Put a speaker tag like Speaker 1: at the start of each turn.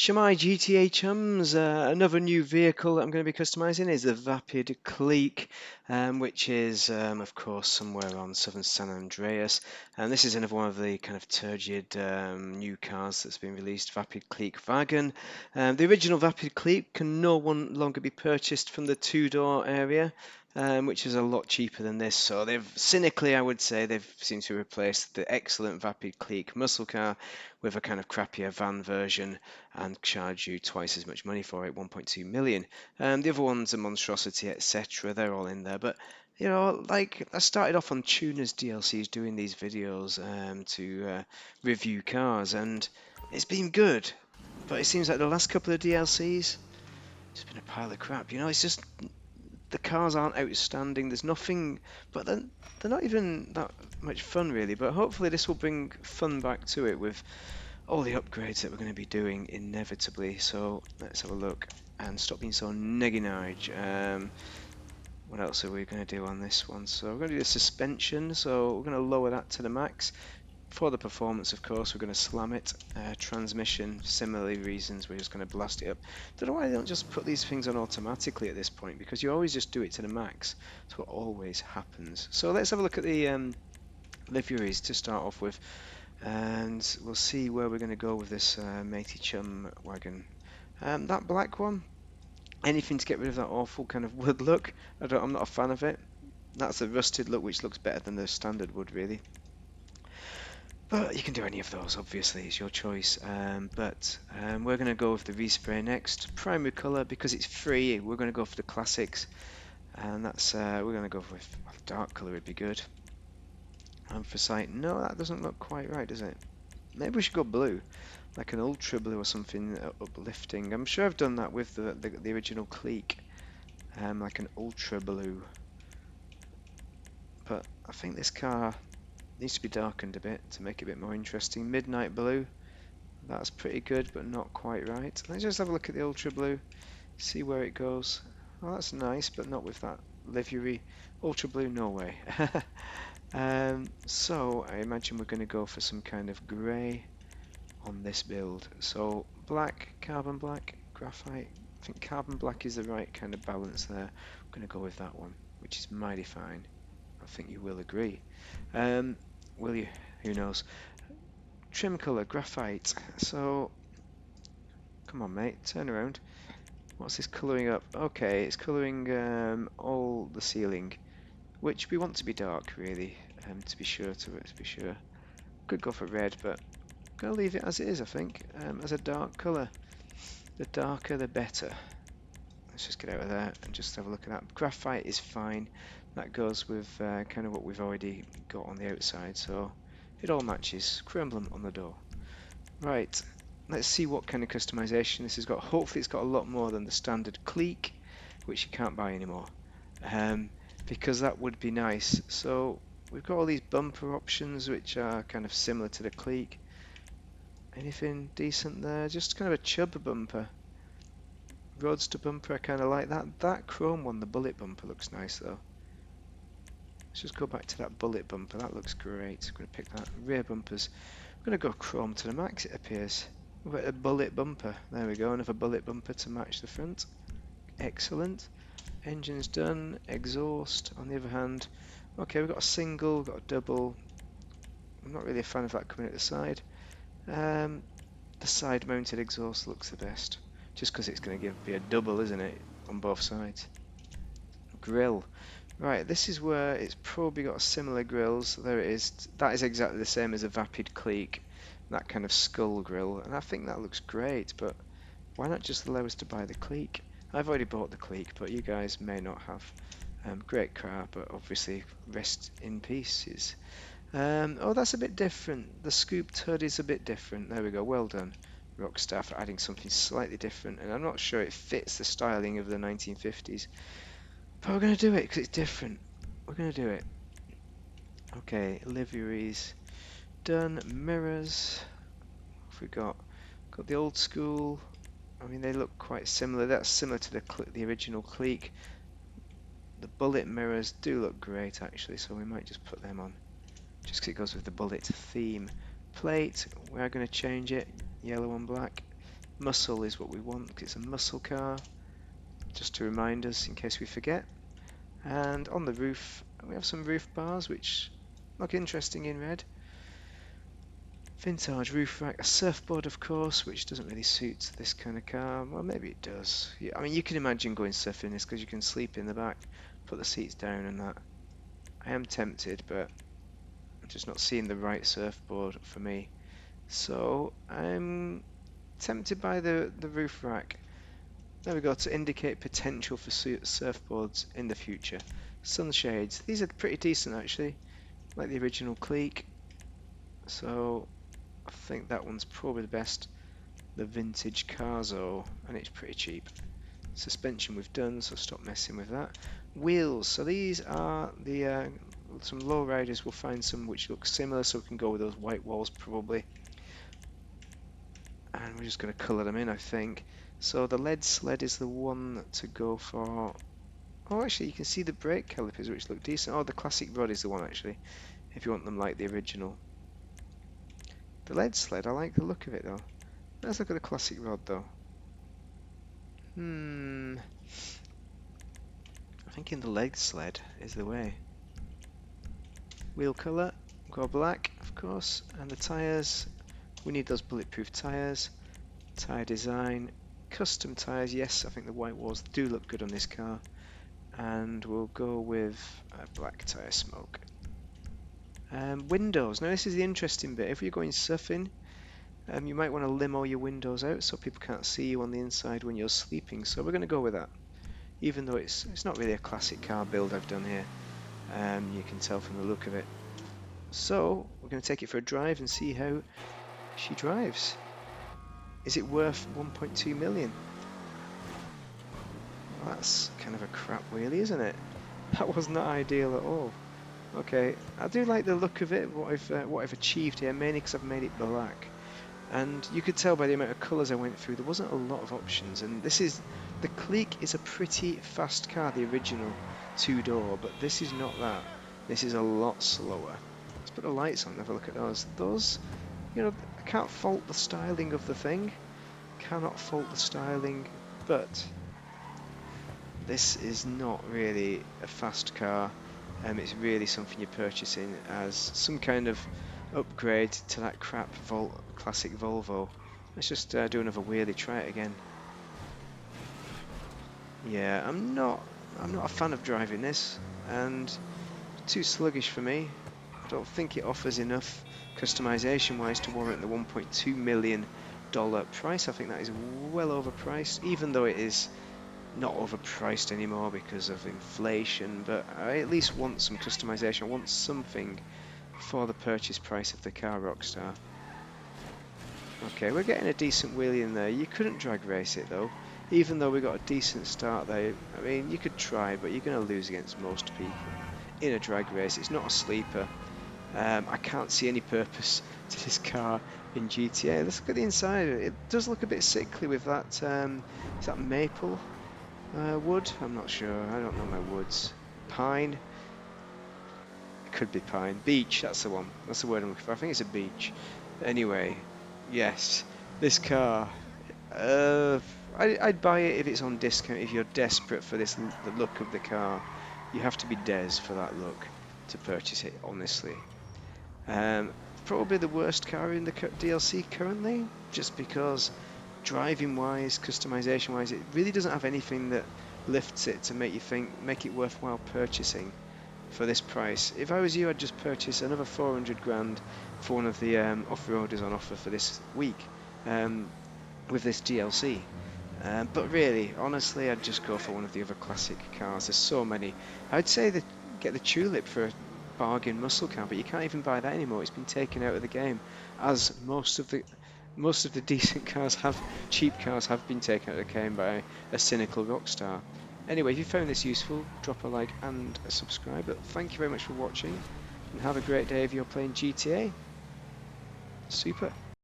Speaker 1: Shemai GTA chums, another new vehicle that I'm going to be customizing is the Vapid Clique, which is, of course, somewhere on southern San Andreas. And this is another one of the kind of turgid new cars that's been released, Vapid Clique Wagon. The original Vapid Clique can no longer be purchased from the two-door area. Which is a lot cheaper than this. So they've cynically, I would say, they've seemed to replace the excellent Vapid Clique muscle car with a kind of crappier van version and charge you twice as much money for it, 1.2 million. The other ones, a monstrosity, etc. They're all in there, but you know, like I started off on Tuners DLCs doing these videos to review cars, and it's been good. But it seems like the last couple of DLCs, it's been a pile of crap. You know, it's just the cars aren't outstanding. There's nothing, but then they're not even that much fun really. But hopefully this will bring fun back to it with all the upgrades that we're going to be doing inevitably. So let's have a look and stop being so niggy-nige. What else are we going to do on this one? So we're going to do the suspension, so we're going to lower that to the max. For the performance, of course, we're going to slam it. Transmission, similarly reasons, we're just going to blast it up. Don't know why they don't just put these things on automatically at this point, because you always just do it to the max. That's what always happens. So let's have a look at the liveries to start off with, and we'll see where we're going to go with this matey chum wagon. That black one, anything to get rid of that awful kind of wood look. I'm not a fan of it. That's a rusted look, which looks better than the standard wood, really. But you can do any of those, obviously, it's your choice. We're going to go with the respray next. Primary colour, because it's free, we're going to go for the classics. And that's we're going to go with dark colour would be good. Anthracite, no, that doesn't look quite right, does it? Maybe we should go blue, like an ultra blue or something uplifting. I'm sure I've done that with the original Clique, like an ultra blue. But I think this car needs to be darkened a bit to make it a bit more interesting. Midnight blue, that's pretty good, but not quite right. Let's just have a look at the ultra blue, see where it goes. Well, that's nice, but not with that livery. Ultra blue, no way. So I imagine we're going to go for some kind of grey on this build. So black, carbon black, graphite. I think carbon black is the right kind of balance there. I'm going to go with that one, which is mighty fine. I think you will agree. Will you? Who knows? Trim colour, graphite. So, come on, mate, turn around. What's this colouring up? Okay, it's colouring all the ceiling, which we want to be dark, really. To be sure. Could go for red, but I'm gonna leave it as it is. I think as a dark colour. The darker, the better. Let's just get out of there and just have a look at that. Graphite is fine. That goes with kind of what we've already got on the outside, so it all matches. Chrome on the door. Right, let's see what kind of customization this has got. Hopefully it's got a lot more than the standard Clique, which you can't buy anymore, because that would be nice. So we've got all these bumper options which are kind of similar to the Clique. Anything decent there? Just kind of a chub bumper. Roadster bumper, I kind of like that. That chrome one, the bullet bumper, looks nice though. Let's just go back to that bullet bumper. That looks great. I'm going to pick that. Rear bumpers. I'm going to go chrome to the max, it appears. We've got a bullet bumper. There we go. Another bullet bumper to match the front. Excellent. Engine's done. Exhaust, on the other hand. Okay, we've got a single, we've got a double. I'm not really a fan of that coming at the side. The side mounted exhaust looks the best. Just because it's going to be a double, isn't it, on both sides. Grill. Right, this is where it's probably got similar grills. There it is. That is exactly the same as a Vapid Clique. That kind of skull grill. And I think that looks great, but why not just allow us to buy the Clique? I've already bought the Clique, but you guys may not have. Great car, but obviously rest in pieces. Oh, that's a bit different. The scooped hood is a bit different. There we go. Well done, Rockstar, for adding something slightly different. And I'm not sure it fits the styling of the 1950s. But we're going to do it because it's different. We're going to do it. Okay, liveries done. Mirrors. What have we got? Got the old school. I mean, they look quite similar. That's similar to the original Clique. The bullet mirrors do look great, actually, so we might just put them on. Just because it goes with the bullet theme. Plate, we are going to change it. Yellow and black. Muscle is what we want because it's a muscle car, just to remind us in case we forget. And on the roof, we have some roof bars which look interesting in red. Vintage roof rack, a surfboard of course, which doesn't really suit this kind of car. Well, maybe it does. Yeah, I mean, you can imagine going surfing in this because you can sleep in the back, put the seats down and that. I am tempted, but I'm just not seeing the right surfboard for me. So I'm tempted by the roof rack. There we go, to indicate potential for surfboards in the future. Sunshades, these are pretty decent actually, like the original Clique. So I think that one's probably the best. The vintage Carzo, and it's pretty cheap. Suspension we've done, so stop messing with that. Wheels, so these are the some low riders will find some which look similar, so we can go with those white walls probably. And we're just going to colour them in, I think. So the lead sled is the one to go for. Oh, actually, you can see the brake calipers, which look decent. Oh, the classic rod is the one, actually, if you want them like the original. The lead sled, I like the look of it, though. Let's look at the classic rod, though. I think in the lead sled is the way. Wheel colour, go black, of course. And the tyres, we need those bulletproof tyres. Tyre design, custom tyres, yes, I think the white walls do look good on this car. And we'll go with a black tyre smoke. Windows. Now this is the interesting bit. If you're going surfing, you might want to limo your windows out so people can't see you on the inside when you're sleeping. So we're going to go with that, even though it's not really a classic car build I've done here. You can tell from the look of it. So we're going to take it for a drive and see how she drives. Is it worth 1.2 million? Well, that's kind of a crap wheelie, isn't it? That was not ideal at all. Okay, I do like the look of it, what I've achieved here, mainly because I've made it black. And you could tell by the amount of colours I went through, there wasn't a lot of options. And the Clique is a pretty fast car, the original two-door, but this is not that. This is a lot slower. Let's put the lights on and have a look at those. Those, I can't fault the styling of the thing. Cannot fault the styling, but this is not really a fast car. It's really something you're purchasing as some kind of upgrade to that crap classic Volvo. Let's just do another wheelie, try it again. Yeah, I'm not a fan of driving this, and too sluggish for me. I don't think it offers enough customization wise to warrant the $1.2 million price. I think that is well overpriced, even though it is not overpriced anymore because of inflation, but I at least want some customization. I want something for the purchase price of the car, Rockstar. Okay, we're getting a decent wheelie in there. You couldn't drag race it though, even though we got a decent start there. I mean, you could try, but you're going to lose against most people in a drag race. It's not a sleeper. I can't see any purpose to this car in GTA. Let's look at the inside. It does look a bit sickly with that. Is that maple? Wood? I'm not sure. I don't know my woods. Pine? It could be pine. Beech, that's the one. That's the word I'm looking for. I think it's a beech. Anyway, yes. This car. I'd buy it if it's on discount. If you're desperate for the look of the car, you have to be des for that look to purchase it, honestly. Probably the worst car in the DLC currently, just because driving wise, customization wise, it really doesn't have anything that lifts it to make it worthwhile purchasing for this price. If I was you, I'd just purchase another 400 grand for one of the off-roaders on offer for this week with this DLC. But really, honestly, I'd just go for one of the other classic cars. There's so many. I'd say that get the Tulip for a bargain muscle car, but you can't even buy that anymore. It's been taken out of the game, as most of the decent cars cheap cars have been taken out of the game by a cynical Rockstar. Anyway, if you found this useful, drop a like and a subscribe. But thank you very much for watching, and have a great day if you're playing GTA. Super.